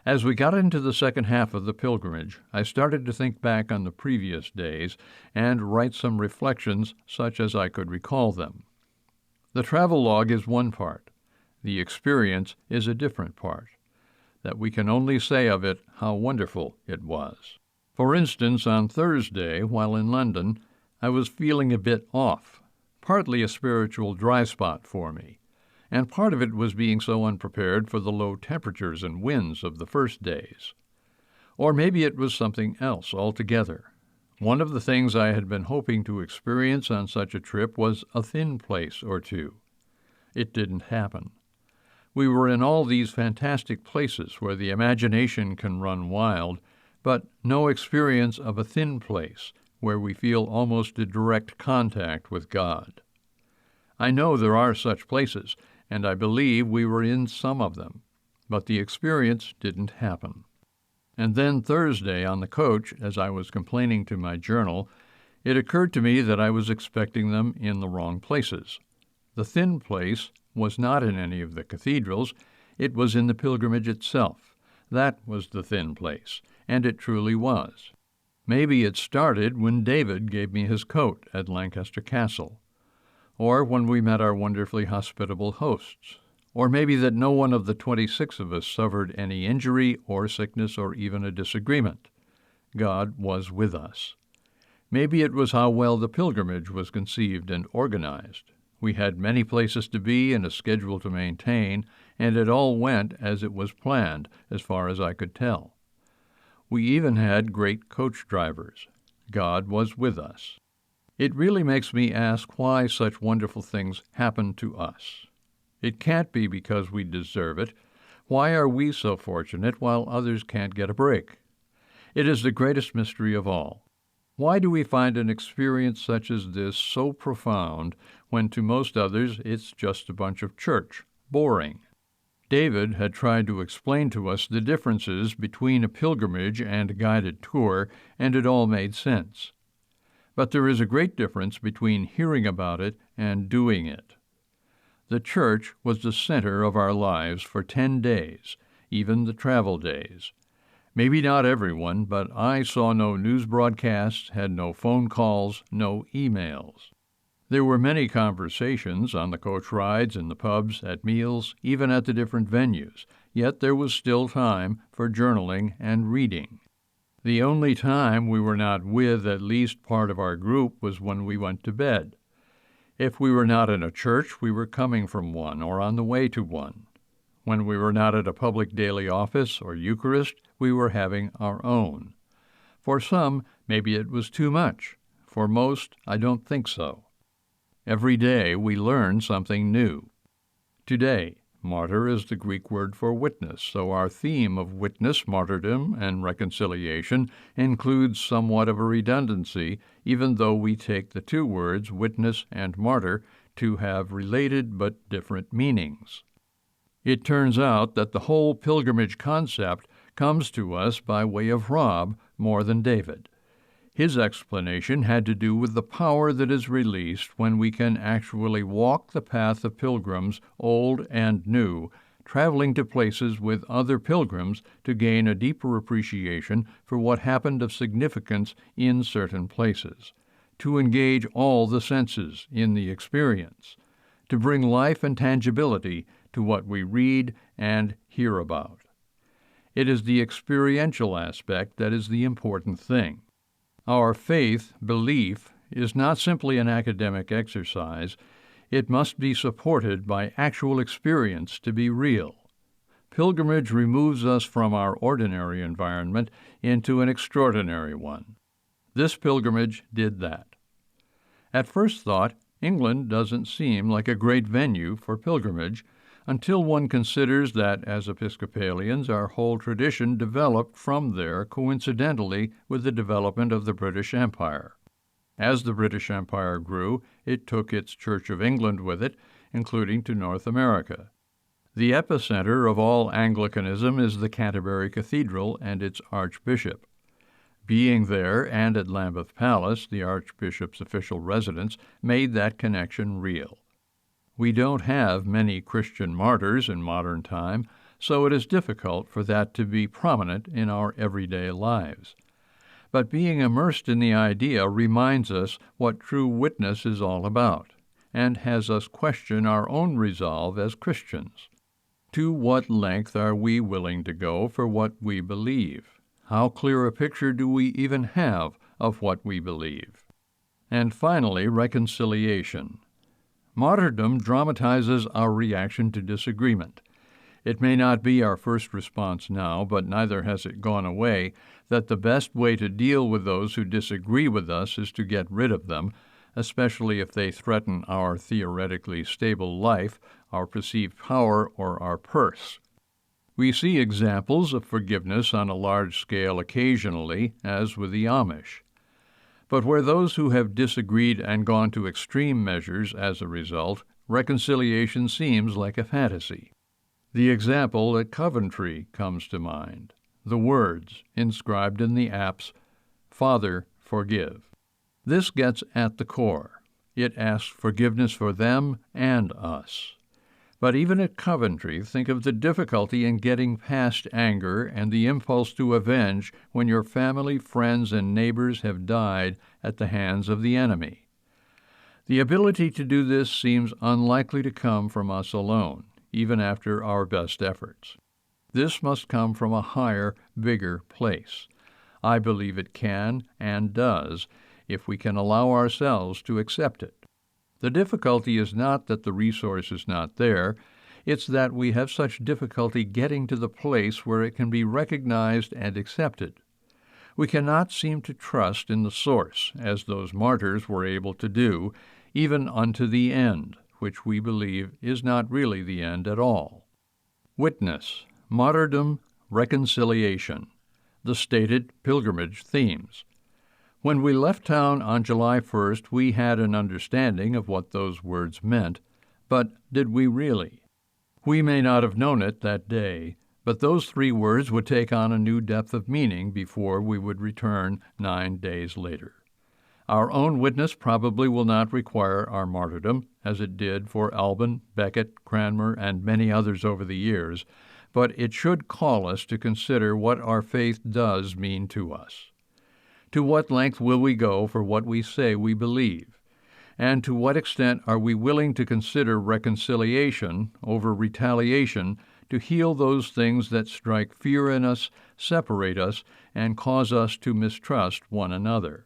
As we got into the second half of the pilgrimage, I started to think back on the previous days and write some reflections such as I could recall them. The travel log is one part. The experience is a different part, that we can only say of it how wonderful it was. For instance, on Thursday, while in London, I was feeling a bit off, partly a spiritual dry spot for me, and part of it was being so unprepared for the low temperatures and winds of the first days. Or maybe it was something else altogether. One of the things I had been hoping to experience on such a trip was a thin place or two. It didn't happen. We were in all these fantastic places where the imagination can run wild, but no experience of a thin place where we feel almost a direct contact with God. I know there are such places, and I believe we were in some of them, but the experience didn't happen. And then Thursday on the coach, as I was complaining to my journal, it occurred to me that I was expecting them in the wrong places. The thin place was not in any of the cathedrals, it was in the pilgrimage itself. That was the thin place, and it truly was. Maybe it started when David gave me his coat at Lancaster Castle, or when we met our wonderfully hospitable hosts, or maybe that no one of the 26 of us suffered any injury or sickness or even a disagreement. God was with us. Maybe it was how well the pilgrimage was conceived and organized. We had many places to be and a schedule to maintain, and it all went as it was planned, as far as I could tell. We even had great coach drivers. God was with us. It really makes me ask why such wonderful things happen to us. It can't be because we deserve it. Why are we so fortunate while others can't get a break? It is the greatest mystery of all. Why do we find an experience such as this so profound when to most others it's just a bunch of church, boring? David had tried to explain to us the differences between a pilgrimage and a guided tour, and it all made sense. But there is a great difference between hearing about it and doing it. The church was the center of our lives for 10 days, even the travel days. Maybe not everyone, but I saw no news broadcasts, had no phone calls, no emails. There were many conversations on the coach rides, in the pubs, at meals, even at the different venues, yet there was still time for journaling and reading. The only time we were not with at least part of our group was when we went to bed. If we were not in a church, we were coming from one or on the way to one. When we were not at a public daily office or Eucharist, we were having our own. For some, maybe it was too much. For most, I don't think so. Every day we learn something new. Today, martyr is the Greek word for witness, so our theme of witness, martyrdom, and reconciliation includes somewhat of a redundancy, even though we take the two words, witness and martyr, to have related but different meanings. It turns out that the whole pilgrimage concept comes to us by way of Rob more than David. His explanation had to do with the power that is released when we can actually walk the path of pilgrims, old and new, traveling to places with other pilgrims to gain a deeper appreciation for what happened of significance in certain places, to engage all the senses in the experience, to bring life and tangibility to what we read and hear about. It is the experiential aspect that is the important thing. Our faith, belief, is not simply an academic exercise. It must be supported by actual experience to be real. Pilgrimage removes us from our ordinary environment into an extraordinary one. This pilgrimage did that. At first thought, England doesn't seem like a great venue for pilgrimage until one considers that, as Episcopalians, our whole tradition developed from there coincidentally with the development of the British Empire. As the British Empire grew, it took its Church of England with it, including to North America. The epicenter of all Anglicanism is the Canterbury Cathedral and its archbishop. Being there and at Lambeth Palace, the archbishop's official residence, made that connection real. We don't have many Christian martyrs in modern time, so it is difficult for that to be prominent in our everyday lives. But being immersed in the idea reminds us what true witness is all about, and has us question our own resolve as Christians. To what length are we willing to go for what we believe? How clear a picture do we even have of what we believe? And finally, reconciliation. Martyrdom dramatizes our reaction to disagreement. It may not be our first response now, but neither has it gone away, that the best way to deal with those who disagree with us is to get rid of them, especially if they threaten our theoretically stable life, our perceived power, or our purse. We see examples of forgiveness on a large scale occasionally, as with the Amish. But where those who have disagreed and gone to extreme measures as a result, reconciliation seems like a fantasy. The example at Coventry comes to mind. The words inscribed in the apse, "Father, forgive." This gets at the core. It asks forgiveness for them and us. But even at Coventry, think of the difficulty in getting past anger and the impulse to avenge when your family, friends, and neighbors have died at the hands of the enemy. The ability to do this seems unlikely to come from us alone, even after our best efforts. This must come from a higher, bigger place. I believe it can and does if we can allow ourselves to accept it. The difficulty is not that the resource is not there, it's that we have such difficulty getting to the place where it can be recognized and accepted. We cannot seem to trust in the source, as those martyrs were able to do, even unto the end, which we believe is not really the end at all. Witness, martyrdom, reconciliation, the stated pilgrimage themes. When we left town on July 1st, we had an understanding of what those words meant, but did we really? We may not have known it that day, but those 3 words would take on a new depth of meaning before we would return 9 days later. Our own witness probably will not require our martyrdom, as it did for Alban, Becket, Cranmer, and many others over the years, but it should call us to consider what our faith does mean to us. To what length will we go for what we say we believe? And to what extent are we willing to consider reconciliation over retaliation to heal those things that strike fear in us, separate us, and cause us to mistrust one another?